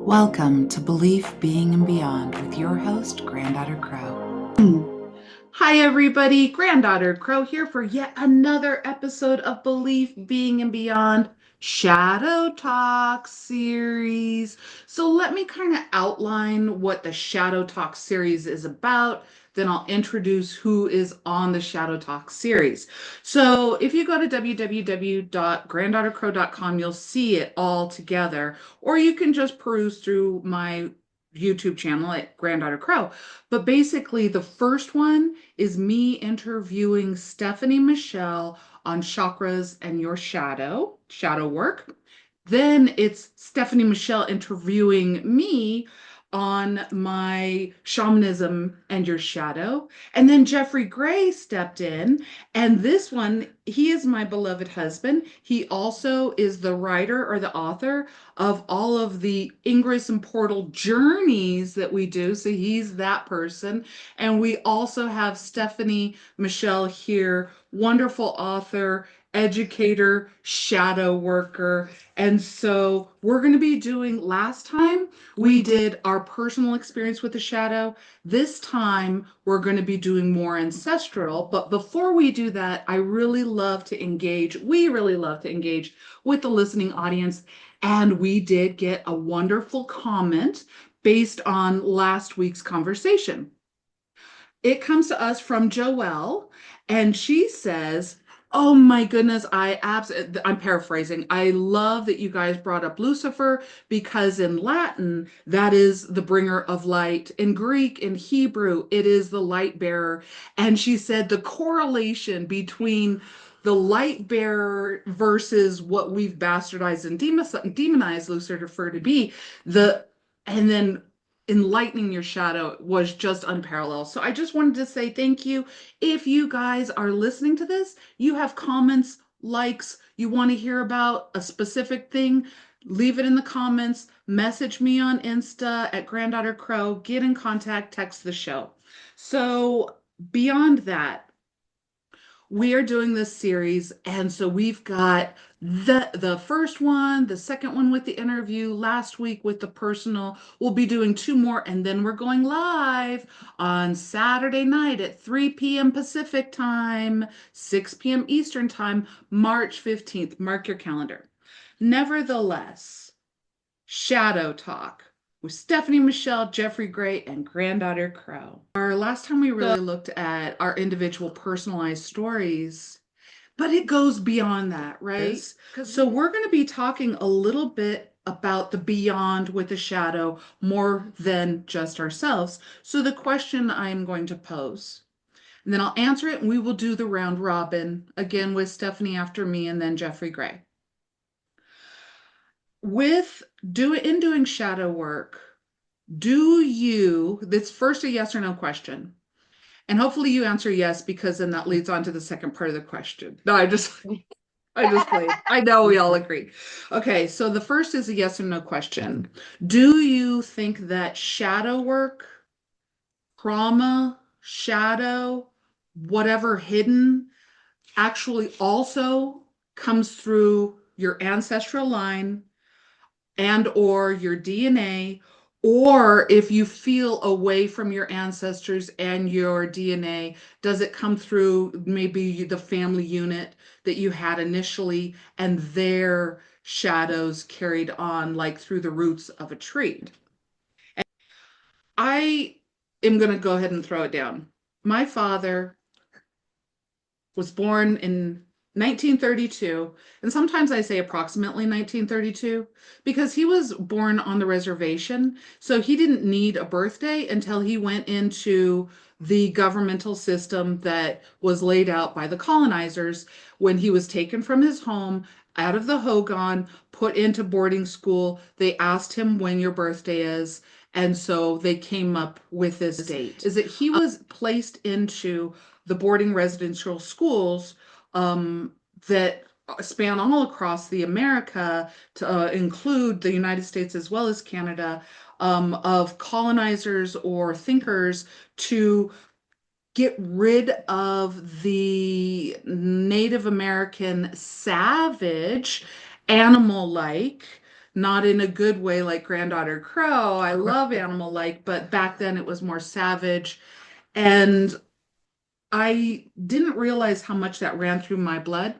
Welcome to Belief, Being, and Beyond with your host, Granddaughter Crow. Hi, everybody. Granddaughter Crow here for yet another episode of Belief, Being, and Beyond Shadow Talk series. So, let me kind of outline what the Shadow Talk series is about. Then I'll introduce who is on the Shadow Talk series. So, if you go to www.granddaughtercrow.com, you'll see it all together, or you can just peruse through my YouTube channel at Granddaughter Crow. But basically, the first one is me interviewing Stefani Michelle on chakras and your shadow work. Then it's Stefani Michelle interviewing me on my shamanism and your shadow. And then Jeffrey Gray stepped in. And this one, he is my beloved husband. He also is the writer or the author of all of the Ingress and Portal journeys that we do. So he's that person. And we also have Stefani Michelle here, wonderful author, educator, shadow worker. And so we're going to be doing, last time we did our personal experience with the shadow. This time we're going to be doing more ancestral. But before we do that, we really love to engage with the listening audience. And we did get a wonderful comment based on last week's conversation. It comes to us from Joelle, and she says, "Oh my goodness, I'm paraphrasing. I love that you guys brought up Lucifer because in Latin, that is the bringer of light. In Greek, in Hebrew, it is the light bearer." And she said the correlation between the light bearer versus what we've bastardized and demonized Lucifer to be, and then enlightening your shadow was just unparalleled. So I just wanted to say thank you. If you guys are listening to this, you have comments, likes, you want to hear about a specific thing, leave it in the comments, message me on Insta at Granddaughter Crow, get in contact, text the show. So beyond that, we are doing this series, and so we've got the first one, the second one with the interview, last week with the personal. We'll be doing two more, and then we're going live on Saturday night at 3 p.m. Pacific time, 6 p.m. Eastern time, March 15th. Mark your calendar. Nevertheless, Shadow Talk with Stefani Michelle, Jeffrey Gray, and Granddaughter Crow. Our last time we really looked at our individual personalized stories, but it goes beyond that, right? So we're going to be talking a little bit about the beyond with the shadow more than just ourselves. So the question I'm going to pose, and then I'll answer it, and we will do the round robin again with Stefani after me and then Jeffrey Gray. In doing shadow work, that's first a yes or no question. And hopefully you answer yes, because then that leads on to the second part of the question. No, I just played. I know we all agree. Okay, so the first is a yes or no question. Do you think that shadow work, trauma, shadow, whatever hidden, actually also comes through your ancestral line and or your DNA, or if you feel away from your ancestors and your DNA, does it come through maybe the family unit that you had initially and their shadows carried on like through the roots of a tree? And I am going to go ahead and throw it down. My father was born in 1932, and sometimes I say approximately 1932 because he was born on the reservation, so he didn't need a birthday until he went into the governmental system that was laid out by the colonizers when he was taken from his home out of the Hogan, put into boarding school. They asked him when your birthday is, and so they came up with this date. Is that he was placed into the boarding residential schools that span all across the America to include the United States as well as Canada, of colonizers or thinkers to get rid of the Native American savage animal-like not in a good way like Granddaughter Crow. I love animal like, but back then it was more savage. And I didn't realize how much that ran through my blood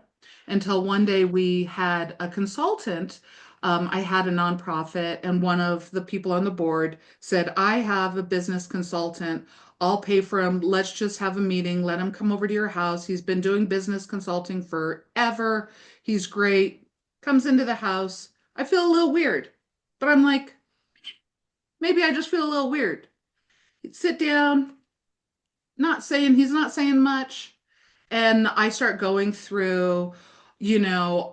until one day we had a consultant. I had a nonprofit, and one of the people on the board said, I have a business consultant. I'll pay for him. Let's just have a meeting. Let him come over to your house. He's been doing business consulting forever. He's great. Comes into the house. I feel a little weird, but I'm like, maybe I just feel a little weird. He'd sit down, he's not saying much. And I start going through,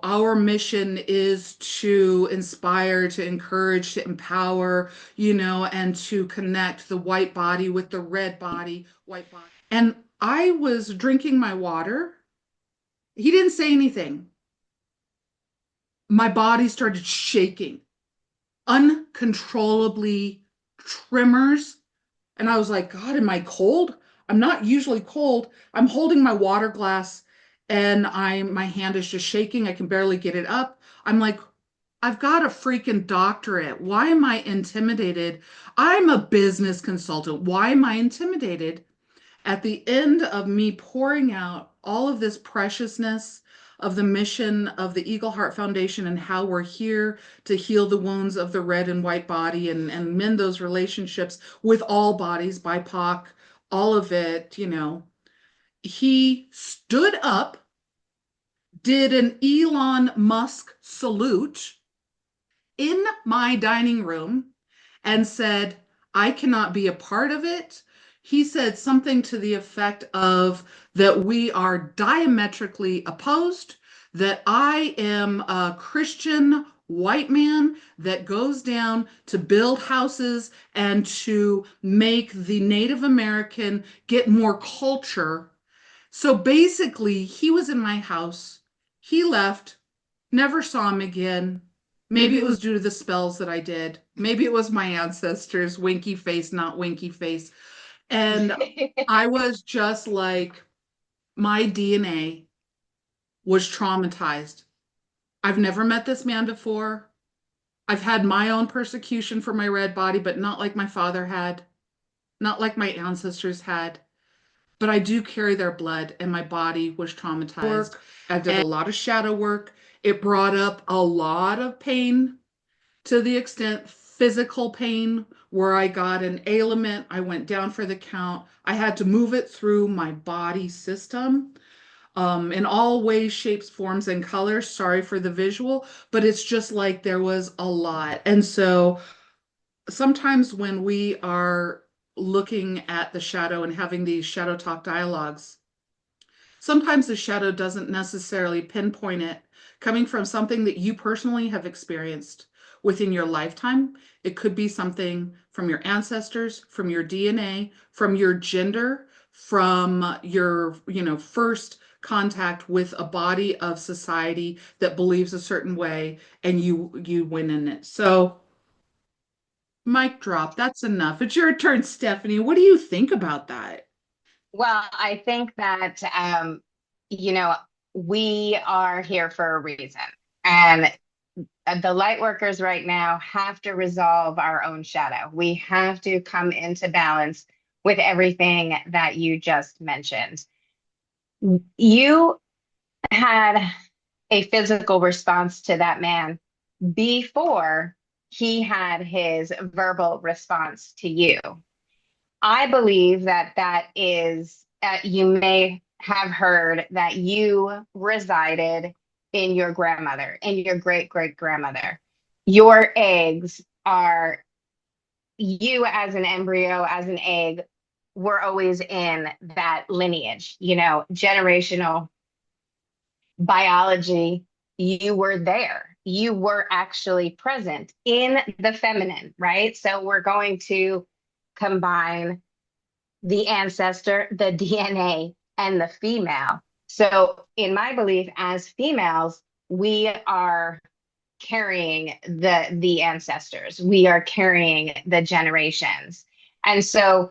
our mission is to inspire, to encourage, to empower, and to connect the white body with the red body, white body. And I was drinking my water. He didn't say anything. My body started shaking, uncontrollably, tremors. And I was like, God, am I cold? I'm not usually cold. I'm holding my water glass and my hand is just shaking. I can barely get it up. I'm like, I've got a freaking doctorate. Why am I intimidated? I'm a business consultant. Why am I intimidated? At the end of me pouring out all of this preciousness of the mission of the Eagle Heart Foundation and how we're here to heal the wounds of the red and white body and mend those relationships with all bodies, BIPOC, all of it, he stood up, did an Elon Musk salute in my dining room and said, I cannot be a part of it. He said something to the effect of that we are diametrically opposed, that I am a Christian white man that goes down to build houses and to make the Native American get more culture. So basically, he was in my house. He left, never saw him again. Maybe it was due to the spells that I did. Maybe it was my ancestors, winky face, not winky face. And I was just like, my DNA was traumatized. I've never met this man before. I've had my own persecution for my red body, but not like my father had, not like my ancestors had. But I do carry their blood, and my body was traumatized. I did a lot of shadow work. It brought up a lot of pain, to the extent physical pain where I got an ailment. I went down for the count. I had to move it through my body system in all ways, shapes, forms, and colors. Sorry for the visual, but it's just like there was a lot. And so sometimes when we are looking at the shadow and having these shadow talk dialogues, sometimes the shadow doesn't necessarily pinpoint it coming from something that you personally have experienced within your lifetime. It could be something from your ancestors, from your DNA, from your gender, from your, first contact with a body of society that believes a certain way and you win in it. So, mic drop. That's enough. It's your turn, Stephanie. What do you think about that? Well, I think that, you know, we are here for a reason. And the light workers right now have to resolve our own shadow. We have to come into balance with everything that you just mentioned. You had a physical response to that man before he had his verbal response to you. I believe that that is, you may have heard that you resided in your grandmother, in your great great grandmother. Your eggs are, you as an embryo, as an egg, were always in that lineage, generational biology. You were there. You were actually present in the feminine, right? So we're going to combine the ancestor, the DNA, and the female. So, in my belief, as females, we are carrying the ancestors. We are carrying the generations. And so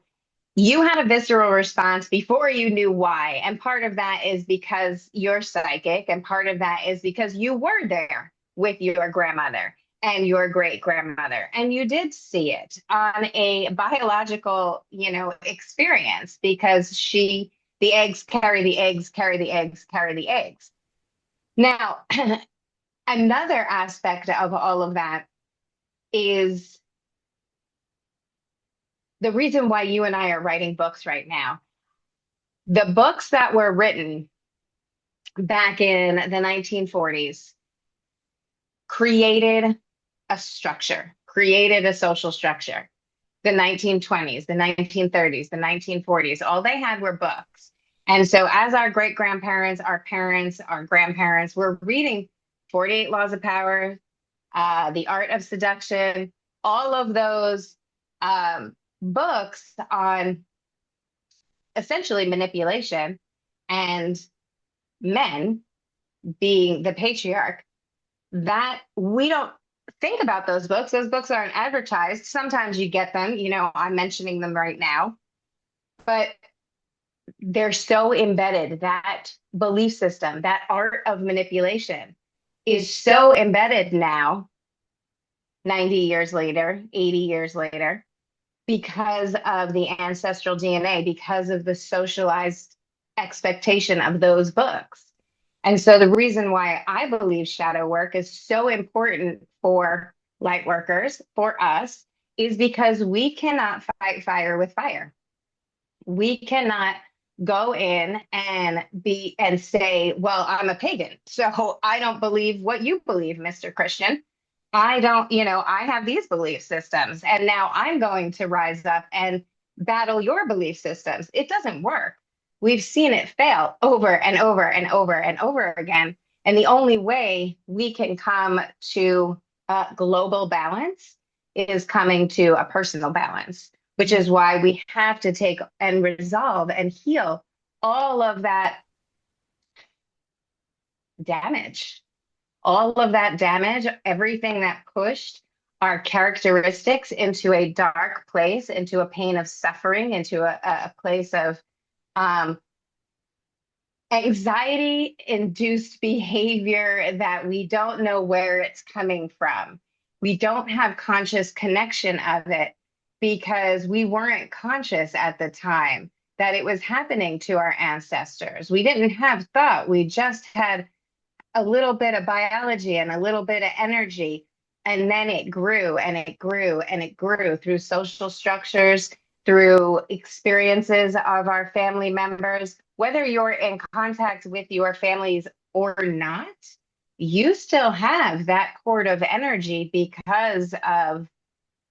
you had a visceral response before you knew why. And part of that is because you're psychic, and part of that is because you were there with your grandmother. and your great grandmother. And you did see it on a biological, experience, because the eggs carry the eggs, carry the eggs, carry the eggs. Now, another aspect of all of that is the reason why you and I are writing books right now. The books that were written back in the 1940s created a structure, created a social structure. The 1920s, the 1930s, the 1940s, all they had were books. And so, as our great grandparents, our parents, our grandparents were reading 48 Laws of Power, The Art of Seduction, all of those books on essentially manipulation and men being the patriarch, that we don't think about those books. Those books aren't advertised. Sometimes you get them, I'm mentioning them right now, but they're so embedded. That belief system, that art of manipulation is so embedded now, 90 years later, 80 years later, because of the ancestral DNA, because of the socialized expectation of those books. And so the reason why I believe shadow work is so important for light workers, for us, is because we cannot fight fire with fire. We cannot go in and say, well, I'm a pagan, so I don't believe what you believe, Mr. Christian. I don't, I have these belief systems, and now I'm going to rise up and battle your belief systems. It doesn't work. We've seen it fail over and over and over and over again. And the only way we can come to a global balance is coming to a personal balance, which is why we have to take and resolve and heal all of that damage. All of that damage, everything that pushed our characteristics into a dark place, into a pain of suffering, into a place of anxiety induced behavior that we don't know where it's coming from. We don't have conscious connection of it because we weren't conscious at the time that it was happening to our ancestors. We didn't have thought. We just had a little bit of biology and a little bit of energy. And then it grew and it grew and it grew through social structures, through experiences of our family members. Whether you're in contact with your families or not, you still have that cord of energy because of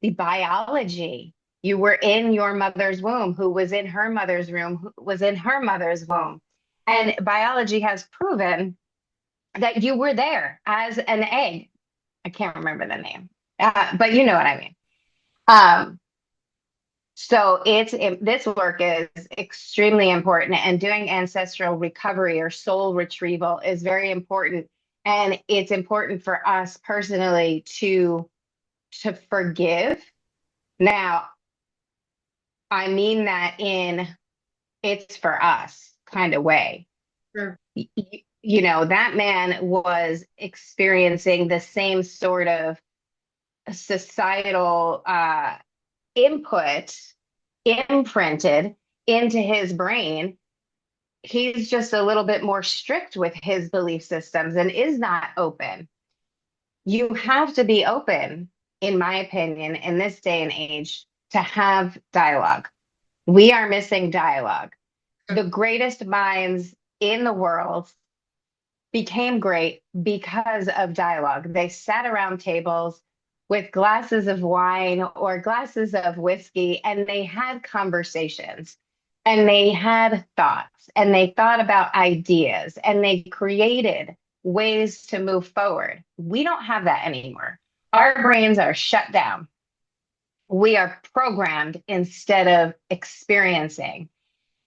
the biology. You were in your mother's womb, who was in her mother's womb, who was in her mother's womb. And biology has proven that you were there as an egg. I can't remember the name, but you know what I mean. So this work is extremely important, and doing ancestral recovery or soul retrieval is very important. And it's important for us personally to forgive. Now, I mean that in it's for us kind of way. Sure. That man was experiencing the same sort of societal input imprinted into his brain. He's just a little bit more strict with his belief systems and is not open. You have to be open, in my opinion, in this day and age, to have dialogue. We are missing dialogue. The greatest minds in the world became great because of dialogue. They sat around tables with glasses of wine or glasses of whiskey, and they had conversations and they had thoughts and they thought about ideas and they created ways to move forward. We don't have that anymore. Our brains are shut down. We are programmed instead of experiencing.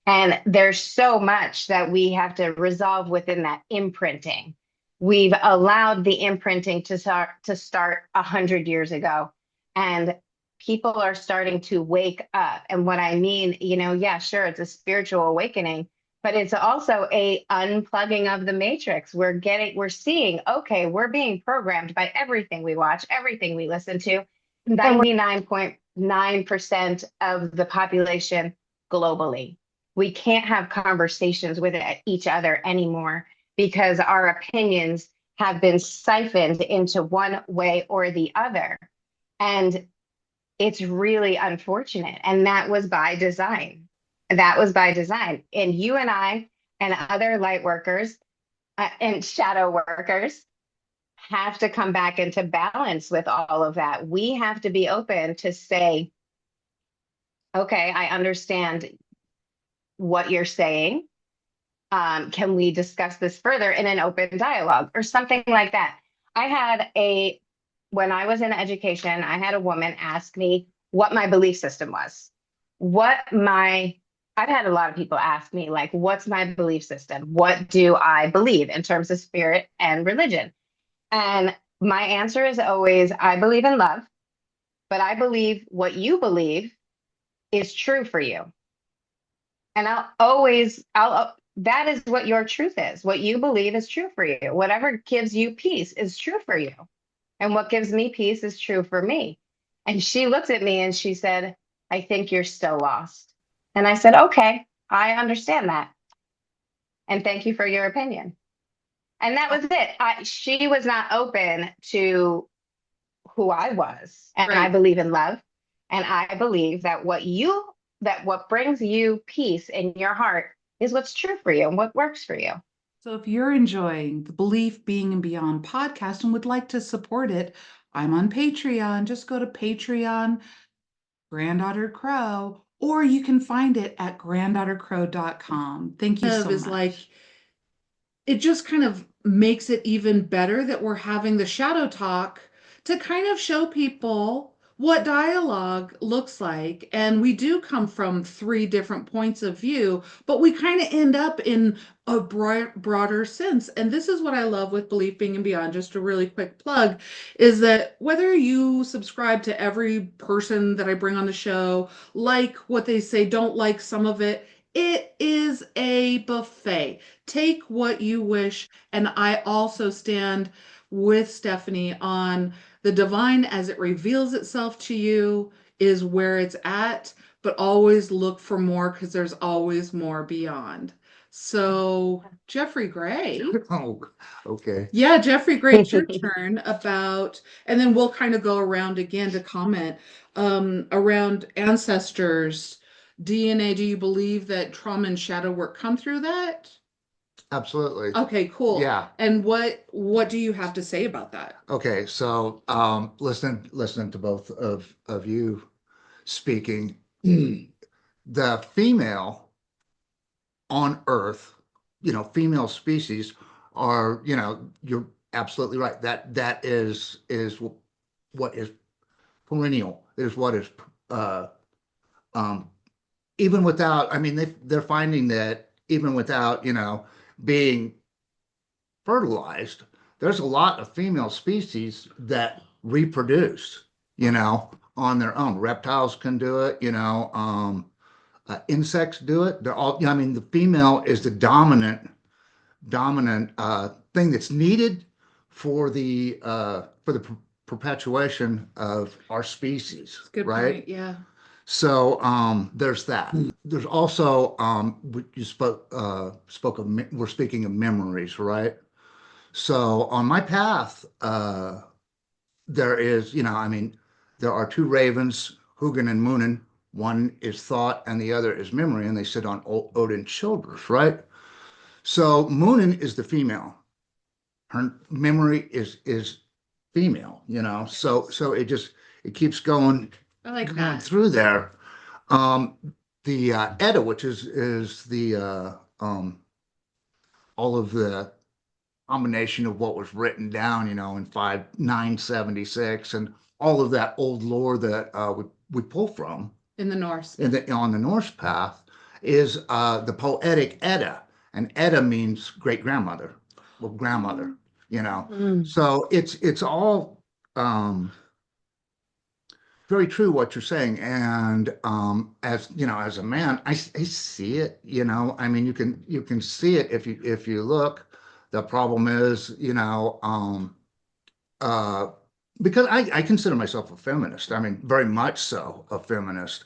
And there's so much that we have to resolve within that imprinting. We've allowed the imprinting to start 100 years ago, and people are starting to wake up. And what I mean, yeah, sure, it's a spiritual awakening, but it's also a unplugging of the matrix. We're seeing, okay, we're being programmed by everything we watch, everything we listen to. 99.9% of the population globally. We can't have conversations with each other anymore because our opinions have been siphoned into one way or the other. And it's really unfortunate. And that was by design. That was by design. And you and I and other light workers and shadow workers have to come back into balance with all of that. We have to be open to say, okay, I understand what you're saying. Can we discuss this further in an open dialogue or something like that? When I was in education, I had a woman ask me what my belief system was. I've had a lot of people ask me, like, what's my belief system? What do I believe in terms of spirit and religion? And my answer is always, I believe in love, but I believe what you believe is true for you. And that is what your truth is. What you believe is true for you. Whatever gives you peace is true for you. And what gives me peace is true for me. And she looked at me and she said, I think you're still lost. And I said, okay, I understand that. And thank you for your opinion. And that was it. She was not open to who I was. And I Right. believe in love. And I believe that what brings you peace in your heart is what's true for you and what works for you. So if you're enjoying the Belief, Being, and Beyond podcast and would like to support it, I'm on Patreon. Just go to Patreon, Granddaughter Crow, or you can find it at granddaughtercrow.com. Thank you so Is much. like, it just kind of makes it even better that we're having the shadow talk to kind of show people what dialogue looks like. And we do come from three different points of view, but we kind of end up in a broader sense. And this is what I love with Belief, Being, and Beyond. Just a really quick plug is that whether you subscribe to every person that I bring on the show, like what they say, don't like some of it, it is a buffet. Take what you wish. And I also stand with Stephanie on the divine as it reveals itself to you is where it's at, but always look for more because there's always more beyond. So, Jeffrey Gray. Oh, okay. Yeah, Jeffrey Gray, it's your turn and then we'll kind of go around again to comment around ancestors, DNA. Do you believe that trauma and shadow work come through that? Absolutely. Okay, cool. Yeah. And what do you have to say about that? Okay. So, listening to both of you speaking, the female on Earth, female species are, you're absolutely right. That is what is perennial. Is what is uh um even without. I mean, they're finding that even without, being fertilized, there's a lot of female species that reproduce, on their own. Reptiles can do it, insects do it. They're all, I mean, the female is the dominant thing that's needed for the perpetuation of our species, Good right? point. Yeah. So there's that. There's also you spoke of we're speaking of memories, right? So on my path, there is, I mean, there are two ravens, Hugin and Munin. One is thought and the other is memory, and they sit on Odin's shoulders, right? So Munin is the female. Her memory is female, So it keeps going I like going that. through there. Um, the Edda, which is the all of the combination of what was written down, in 976, and all of that old lore that we pull from In the Norse. on the Norse path is the poetic Edda, and Edda means great grandmother, well, grandmother, Mm. So it's all very true what you're saying. And as you know, as a man, I see it, I mean, you can see it if you look. The problem is, uh, because I consider myself a feminist. I mean, very much so a feminist.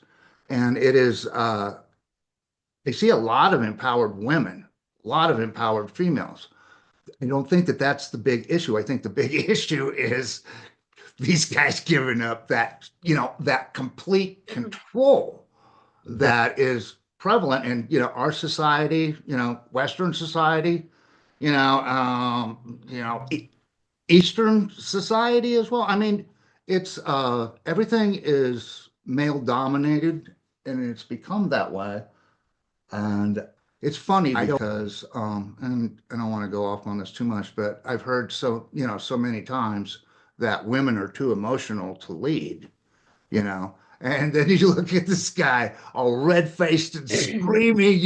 And it is, I see a lot of empowered women, a lot of empowered females. I don't think that that's the big issue. I think the big issue is these guys giving up that, that complete control that is prevalent in, our society, Western society, Eastern society as well. I mean, it's everything is male dominated and it's become that way. And it's funny because and I don't want to go off on this too much, but I've heard so many times that women are too emotional to lead, you know. And then you look at this guy all red-faced and screaming,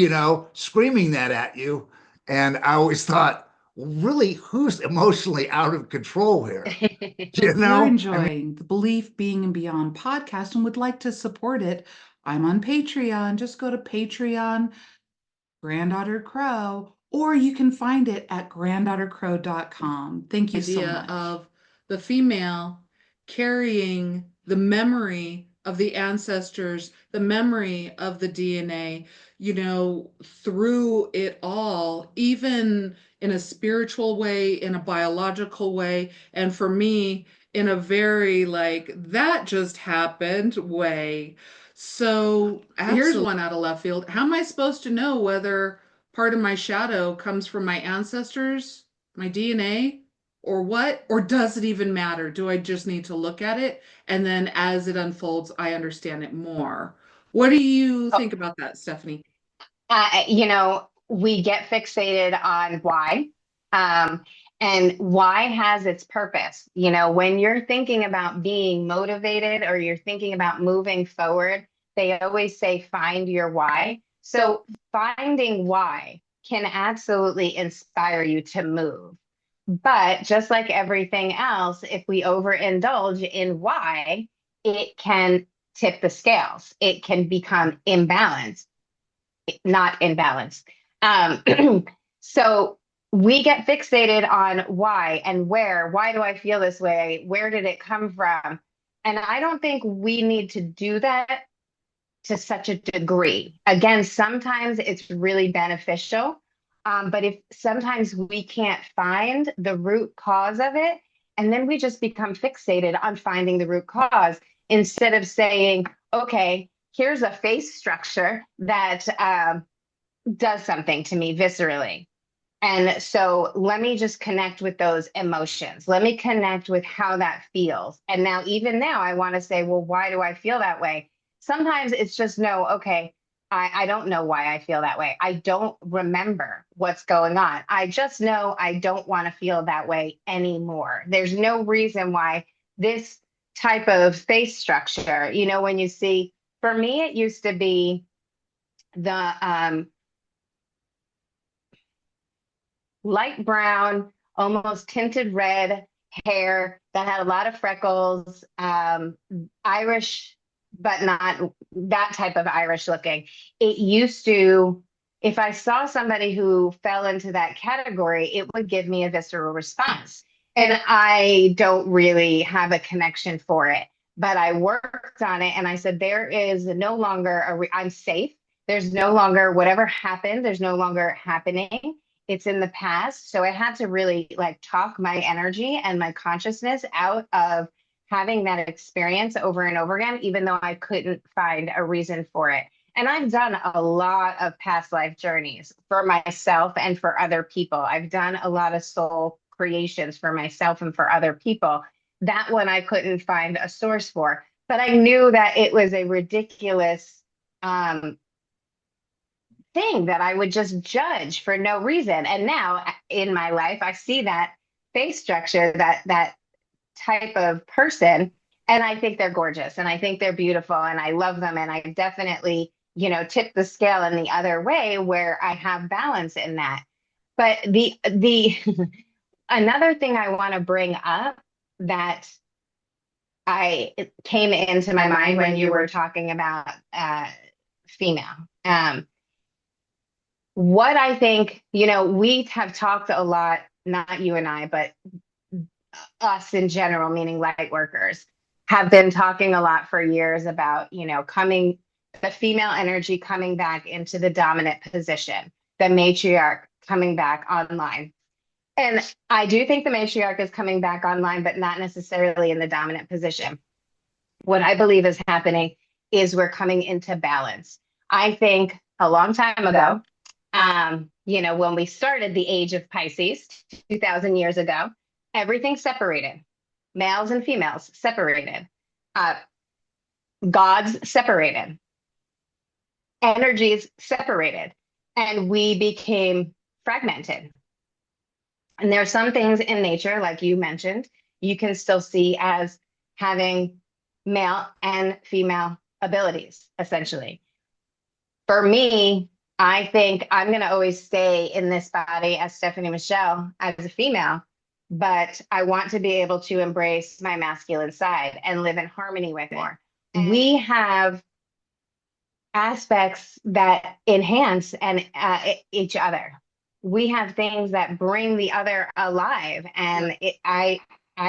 screaming that at you. And I always thought, really, who's emotionally out of control here? If you're I mean, enjoying the Belief Being and Beyond podcast and would like to support it, I'm on Patreon. Just go to Patreon, Granddaughter Crow, or you can find it at granddaughtercrow.com. Thank you so Idea much. of the female carrying the memory of the ancestors, the memory of the DNA, through it all, even in a spiritual way, in a biological way, and for me, in a very like, that just happened way. So here's one out of left field. How am I supposed to know whether part of my shadow comes from my ancestors, my DNA, or what? Or does it even matter? Do I just need to look at it? And then as it unfolds, I understand it more. What do you think about that, Stephanie? We get fixated on why. And why has its purpose. When you're thinking about being motivated or you're thinking about moving forward, they always say, find your why. So finding why can absolutely inspire you to move. But just like everything else, if we overindulge in why, it can tip the scales. It can become imbalanced, not imbalanced. So we get fixated on why and where. Why do I feel this way? Where did it come from? And I don't think we need to do that to such a degree. Again, sometimes it's really beneficial. But if sometimes we can't find the root cause of it, and then we just become fixated on finding the root cause instead of saying, okay, here's a face structure that does something to me viscerally. And so let me just connect with those emotions. Let me connect with how that feels. And now, even now, I want to say, well, why do I feel that way? Sometimes it's just no, okay, I don't know why I feel that way. I don't remember what's going on. I just know I don't want to feel that way anymore. There's no reason why this type of face structure, when you see, for me, it used to be the light brown, almost tinted red hair that had a lot of freckles, Irish, but not that type of Irish looking. It used to, if I saw somebody who fell into that category, it would give me a visceral response. And I don't really have a connection for it, but I worked on it and I said, there is no longer, I'm safe. There's no longer whatever happened. There's no longer happening. It's in the past. So I had to really talk my energy and my consciousness out of having that experience over and over again, even though I couldn't find a reason for it. And I've done a lot of past life journeys for myself and for other people. I've done a lot of soul creations for myself and for other people. That one I couldn't find a source for, but I knew that it was a ridiculous thing that I would just judge for no reason. And now in my life, I see that face structure, that type of person, and I think they're gorgeous and I think they're beautiful and I love them. And I definitely, tip the scale in the other way where I have balance in that. But the another thing I want to bring up that it came into my mind when you were talking about female. What I think, we have talked a lot, not you and I, but us in general, meaning light workers, have been talking a lot for years about, the female energy coming back into the dominant position, the matriarch coming back online. And I do think the matriarch is coming back online, but not necessarily in the dominant position. What I believe is happening is we're coming into balance. I think a long time ago, when we started the age of Pisces 2000 years ago, everything separated, males and females separated, gods separated, energies separated, and we became fragmented. And there are some things in nature, like you mentioned, you can still see as having male and female abilities, essentially. For me, I think I'm going to always stay in this body as Stephanie Michelle, as a female, but I want to be able to embrace my masculine side and live in harmony with it. We have aspects that enhance and each other. We have things that bring the other alive, and I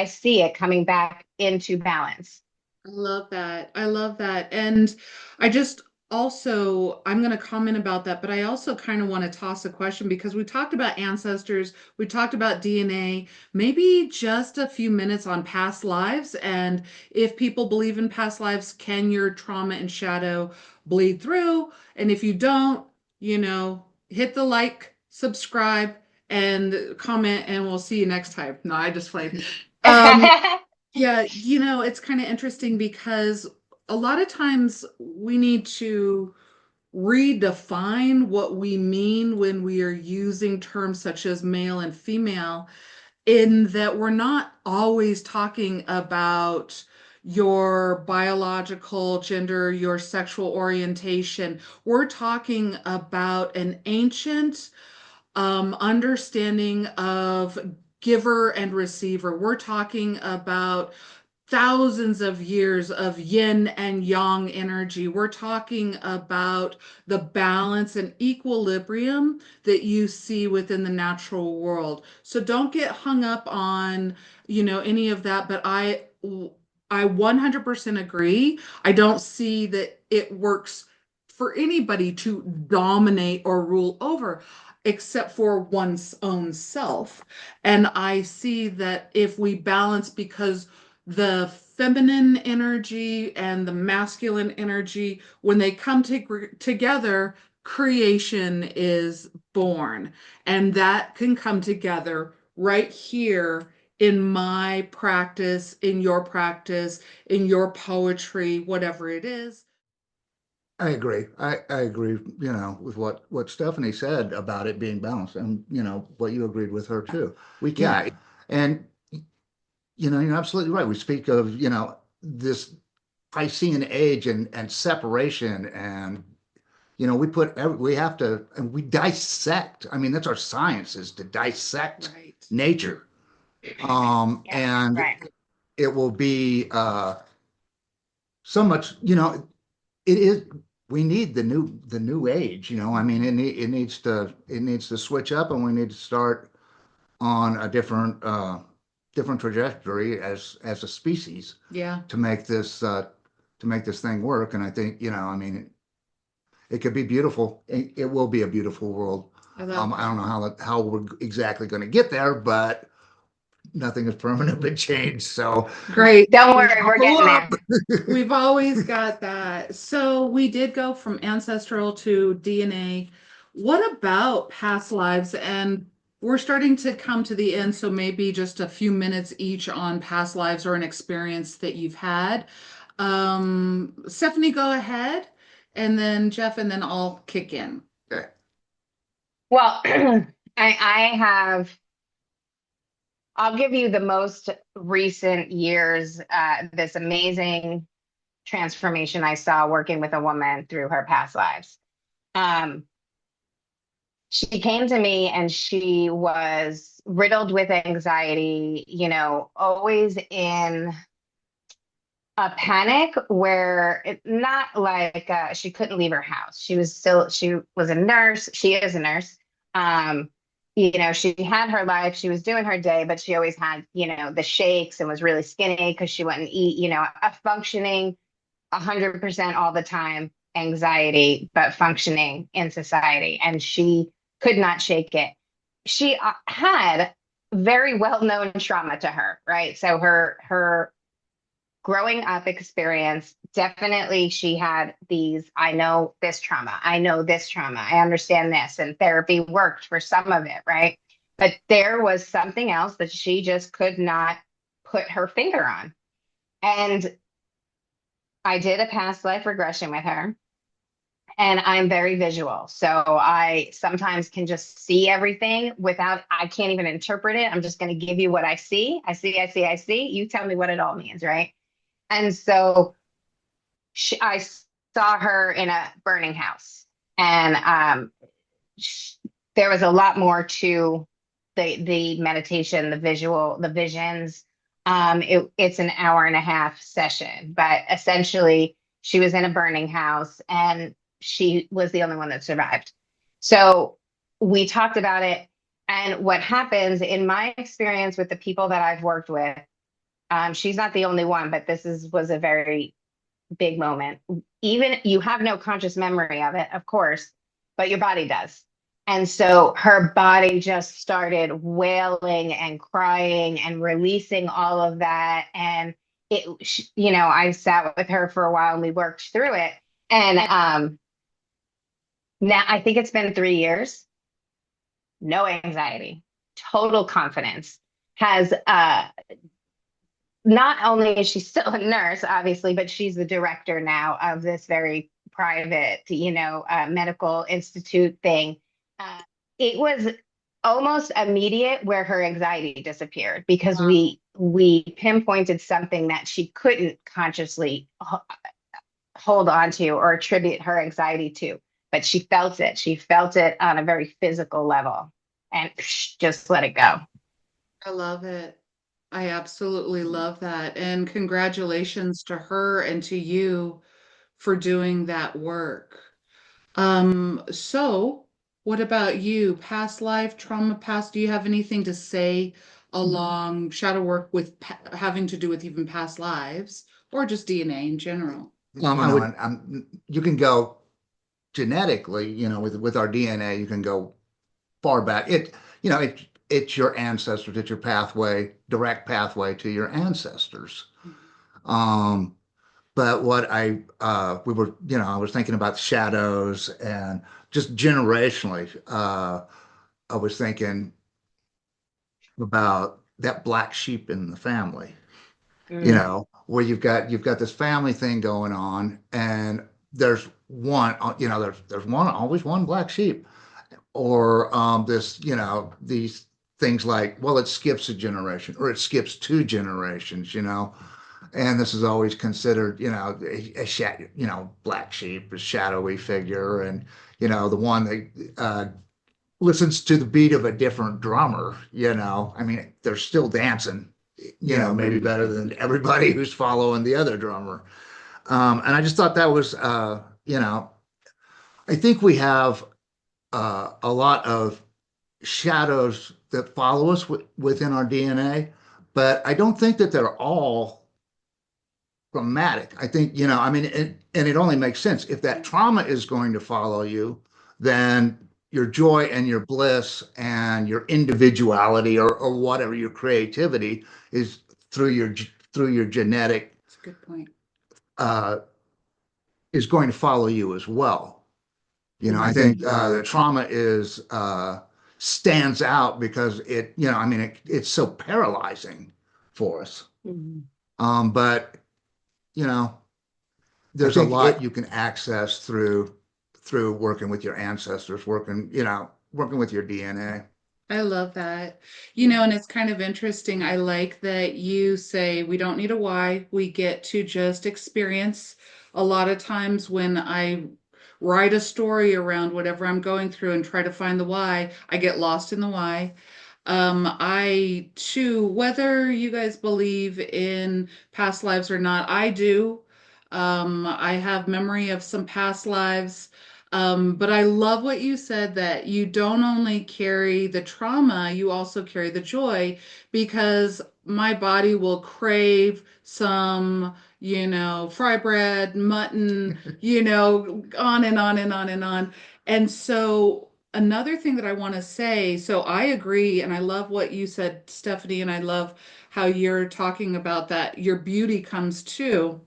see it coming back into balance. I love that. I love that. And I just also, I'm going to comment about that, but I also kind of want to toss a question because we talked about ancestors, we talked about DNA, maybe just a few minutes on past lives. And if people believe in past lives, can your trauma and shadow bleed through? And if you don't, hit the like, subscribe, and comment, and we'll see you next time. No, I just played. Yeah, it's kind of interesting because a lot of times we need to redefine what we mean when we are using terms such as male and female, in that we're not always talking about your biological gender, your sexual orientation. We're talking about an ancient understanding of giver and receiver. We're talking about thousands of years of yin and yang energy. We're talking about the balance and equilibrium that you see within the natural world. So don't get hung up on, any of that, but I 100% agree. I don't see that it works for anybody to dominate or rule over, except for one's own self. And I see that if we balance, because the feminine energy and the masculine energy, when they come together, creation is born. And that can come together right here in my practice, in your practice, in your poetry, whatever it is. I agree. I agree, with what Stephanie said about it being balanced, and what you agreed with her too. We can, and you're absolutely right. We speak of, this Piscean age and separation, and we have to, and we dissect. I mean, that's our science, is to dissect nature. And right. it will be so much, it is, we need the new age, I mean, it needs to switch up, and we need to start on a different trajectory as a species, to make this thing work. And I think, I mean, it could be beautiful. It will be a beautiful world. I don't know how we're exactly going to get there, but nothing is permanently changed. So great. Don't worry, we're getting there. We've always got that. So we did go from ancestral to DNA. What about past lives? And we're starting to come to the end, so maybe just a few minutes each on past lives or an experience that you've had. Stephanie, go ahead, and then Jeff, and then I'll kick in. Okay. Well, I'll give you the most recent years, this amazing transformation I saw working with a woman through her past lives. She came to me and she was riddled with anxiety, always in a panic where not like she couldn't leave her house. She was a nurse. She is a nurse. Um, she had her life. She was doing her day, but she always had, the shakes and was really skinny because she wouldn't eat, a functioning 100% all the time anxiety, but functioning in society. And she could not shake it. She had very well known trauma to her, right? So her growing up experience, definitely she had these, I know this trauma, I know this trauma, I understand this, and therapy worked for some of it, right? But there was something else that she just could not put her finger on. And I did a past life regression with her, and I'm very visual. So I sometimes can just see everything without, I can't even interpret it. I'm just going to give you what I see. I see, I see, I see. You tell me what it all means, right? And so I saw her in a burning house, and there was a lot more to the meditation, the visual, the visions. It's an hour and a half session, but essentially she was in a burning house and she was the only one that survived. So we talked about it. And what happens in my experience with the people that I've worked with, she's not the only one, but was a very big moment. Even you have no conscious memory of it, of course, but your body does. And so her body just started wailing and crying and releasing all of that. And I sat with her for a while and we worked through it. And now I think it's been 3 years, no anxiety, total confidence, has not only is she still a nurse, obviously, but she's the director now of this very private, medical institute thing. It was almost immediate where her anxiety disappeared because Wow. we pinpointed something that she couldn't consciously hold on to or attribute her anxiety to, but she felt it. She felt it on a very physical level and just let it go. I love it. I absolutely love that. And congratulations to her and to you for doing that work. So what about you? Past life, trauma, past, do you have anything to say along shadow work with having to do with even past lives or just DNA in general? You can go genetically, with our DNA, you can go far back. It's your ancestors, it's your pathway, direct pathway to your ancestors. Um, but I was thinking about shadows and just generationally, I was thinking about that black sheep in the family, where you've got this family thing going on, and there's one, there's always one black sheep, or these things like, well, it skips a generation or it skips 2 generations, and this is always considered, black sheep, a shadowy figure, and the one that listens to the beat of a different drummer. I mean, they're still dancing, maybe better than everybody who's following the other drummer. And I just thought that was, I think we have a lot of shadows that follow us within our DNA, but I don't think that they're all traumatic. I think, I mean, and it only makes sense. If that trauma is going to follow you, then your joy and your bliss and your individuality, or whatever, your creativity, is through your genetic, That's a good point. uh, is going to follow you as well. I Right. think the trauma stands out because I mean, it's so paralyzing for us. Mhm. But you know, there's a lot you can access through working with your ancestors, working with your DNA. I love that. And it's kind of interesting. I like that you say we don't need a why, we get to just experience. A lot of times when I write a story around whatever I'm going through and try to find the why, I get lost in the why. I too, whether you guys believe in past lives or not, I do. I have memory of some past lives. But I love what you said that you don't only carry the trauma, you also carry the joy because my body will crave some, fry bread, mutton, on and on and on and on. And so another thing that I want to say, so I agree, and I love what you said, Stephanie, and I love how you're talking about that your beauty comes too.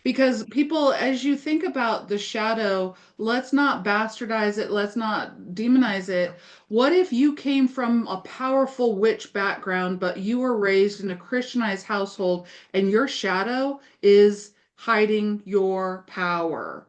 Because people, as you think about the shadow, let's not bastardize it, let's not demonize it. What if you came from a powerful witch background, but you were raised in a Christianized household and your shadow is hiding your power?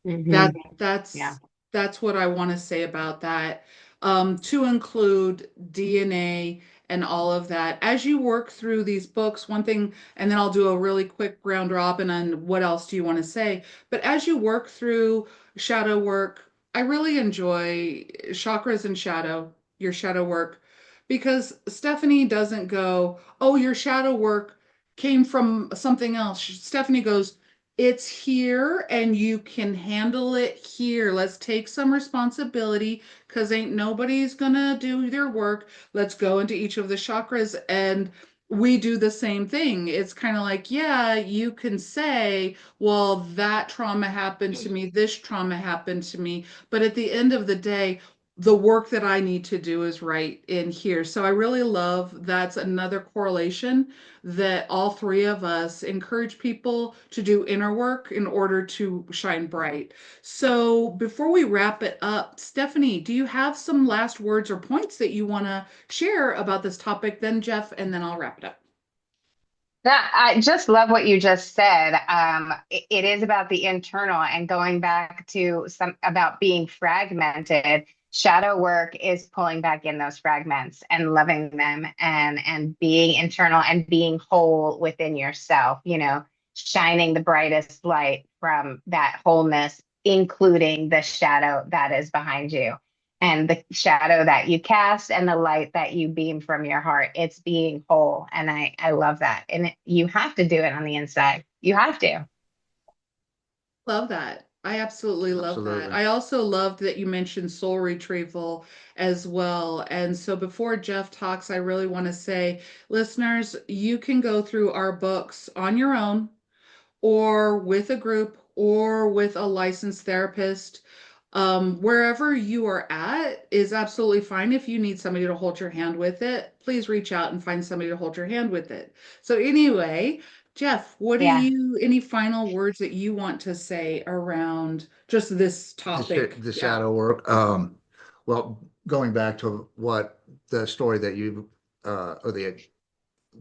Hmm. That Yeah. that's what I want to say about that. To include DNA and all of that. As you work through these books, one thing, and then I'll do a really quick round robin on what else do you want to say. But as you work through shadow work, I really enjoy chakras and your shadow work, because Stephanie doesn't go, "Oh, your shadow work came from something else." Stephanie goes, it's here and you can handle it here. Let's take some responsibility because ain't nobody's gonna do their work. Let's go into each of the chakras and we do the same thing. It's kind of like, yeah, you can say, well, that trauma happened to me, this trauma happened to me. But at the end of the day, the work that I need to do is right in here. So I really love that's another correlation that all three of us encourage people to do inner work in order to shine bright. So before we wrap it up, Stephanie, do you have some last words or points that you want to share about this topic? Then Jeff, and then I'll wrap it up. That I just love what you just said. It is about the internal and going back to some about being fragmented. Shadow work is pulling back in those fragments and loving them and being internal and being whole within yourself, shining the brightest light from that wholeness, including the shadow that is behind you and the shadow that you cast and the light that you beam from your heart. It's being whole. And I love that. And you have to do it on the inside. You have to. Love that. I absolutely love that. Absolutely. I also loved that you mentioned soul retrieval as well. And so before Jeff talks, I really want to say, listeners, you can go through our books on your own or with a group or with a licensed therapist. Wherever you are at is absolutely fine. If you need somebody to hold your hand with it, please reach out and find somebody to hold your hand with it. So, anyway, Jeff, Yeah. any final words that you want to say around just this topic? The Yeah. shadow work. Well, going back to what the story that you or the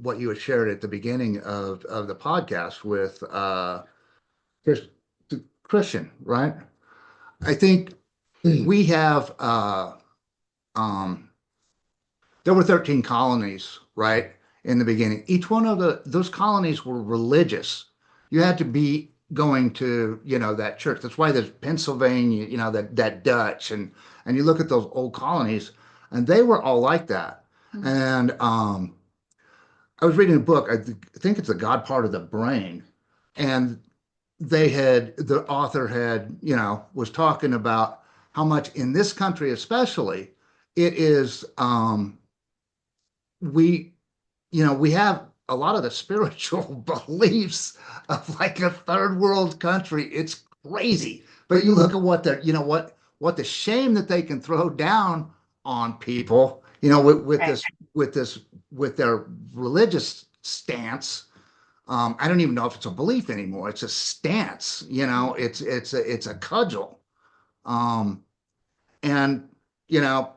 what you had shared at the beginning of the podcast with Chris, Christian, right? I think we have um there were 13 colonies, right? In the beginning. Each one of those colonies were religious. You had to be going to, that church. That's why there's Pennsylvania, that Dutch and you look at those old colonies and they were all like that. Mhm. And I was reading a book, think it's the God Part of the Brain, and the author had, was talking about how much in this country especially it is we we have a lot of the spiritual beliefs of like a third world country. It's crazy. But you look at what the shame that they can throw down on people, with Right. with their religious stance. I don't even know if it's a belief anymore. It's a stance, it's a cudgel. Um, and you know,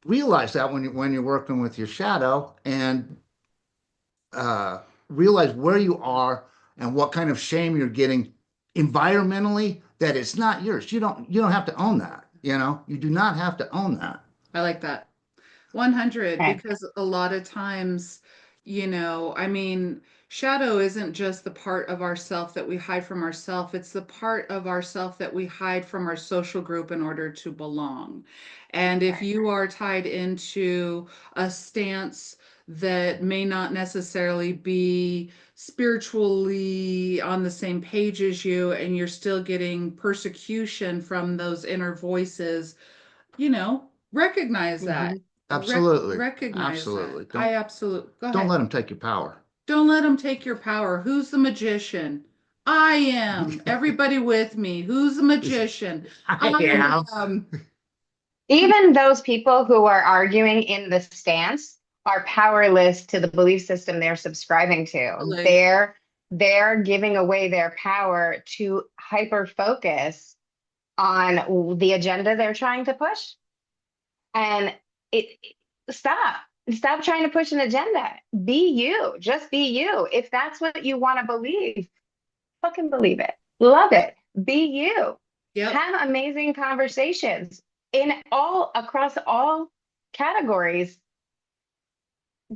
realize that when you're working with your shadow and realize where you are and what kind of shame you're getting environmentally, that it's not yours. You don't have to own that. You do not have to own that. I like that. 100, Right. because a lot of times, I mean, shadow isn't just the part of ourself that we hide from ourself, it's the part of ourself that we hide from our social group in order to belong. And if Right. you are tied into a stance that may not necessarily be spiritually on the same page as you, and you're still getting persecution from those inner voices, recognize that. Mhm. Absolutely. Recognize that. Absolutely. I absolutely, go Don't ahead. let them take your power. Don't let them take your power. Who's the magician? I am. Everybody with me. Who's the magician? I Yeah. am. Even those people who are arguing in the stance are powerless to the belief system they're subscribing to. Like, They're giving away their power to hyper focus on the agenda they're trying to push. And it stop. Stop trying to push an agenda. Be you. Just be you. If that's what you want to believe, fucking believe it. Love it. Be you. yep. Have amazing conversations in all across all categories.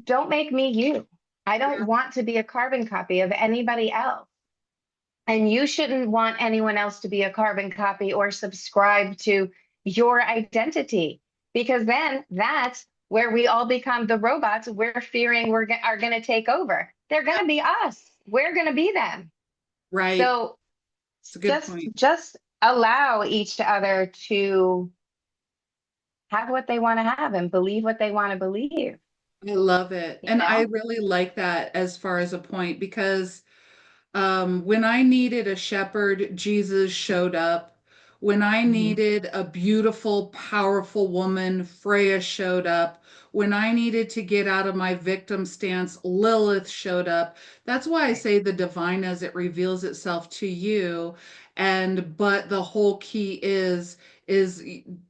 Don't make me you. I don't want to be a carbon copy of anybody else. And you shouldn't want anyone else to be a carbon copy or subscribe to your identity, because then that's where we all become the robots we're fearing are going to take over. They're going to be us. We're going to be them. Right. So It's a good point. just allow each other to have what they want to have and believe what they want to believe, I love it. you And I know? really like that as far as a point because when I needed a shepherd, Jesus showed up. When I Mhm. needed a beautiful, powerful woman, Freya showed up. When I needed to get out of my victim stance, Lilith showed up. That's why I Right. say the divine as it reveals itself to you. But the whole key is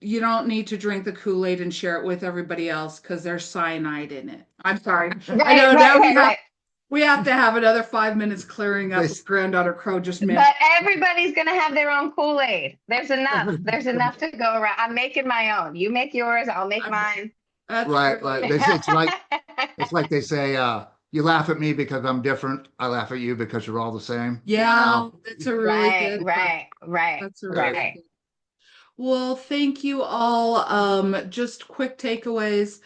you don't need to drink the Kool-Aid and share it with everybody else because there's cyanide in it. I'm sorry. I Right, know right, now right, right. we have to have another 5 minutes clearing up This, what Granddaughter Crow just meant. But everybody's going to have their own Kool-Aid. There's enough. There's enough to go around. I'm making my own. You make yours, I'll make mine. That's right, true. right. It's like they say, you laugh at me because I'm different. I laugh at you because you're all the same. Yeah, that's a really Right, good one. right, right, That's a really right. good. Well, thank you all. Just quick takeaways.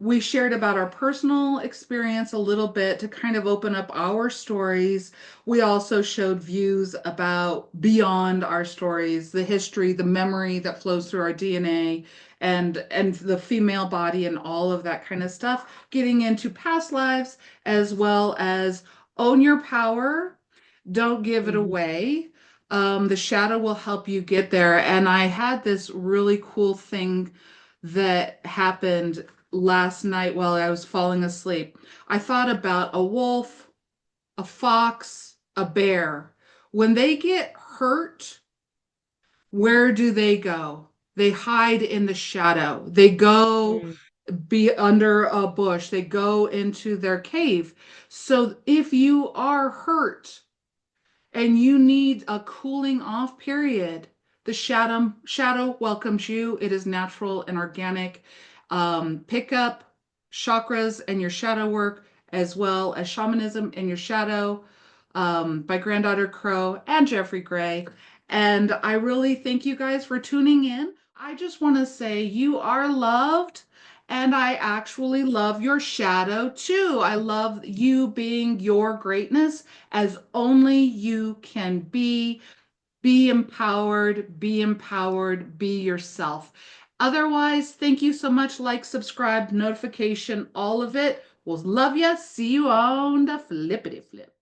We shared about our personal experience a little bit to kind of open up our stories. We also showed views about beyond our stories, the history, the memory that flows through our DNA and the female body and all of that kind of stuff, getting into past lives as well as own your power, don't give it Mhm. away. The shadow will help you get there. And I had this really cool thing that happened last night while I was falling asleep. I thought about a wolf, a fox, a bear. When they get hurt, where do they go? They hide in the shadow. They go Mm. be under a bush. They go into their cave. So if you are hurt, and you need a cooling off period, the shadow welcomes you. It is natural and organic. Pick up chakras and your shadow work, as well as shamanism and your shadow, by Granddaughter Crow and Jeffrey Gray. And I really thank you guys for tuning in. I just want to say you are loved. And I actually love your shadow too. I love you being your greatness as only you can be. Be empowered, be empowered, be yourself. Otherwise, thank you so much. Like, subscribe, notification, all of it. We'll love ya. See you on the flippity flip.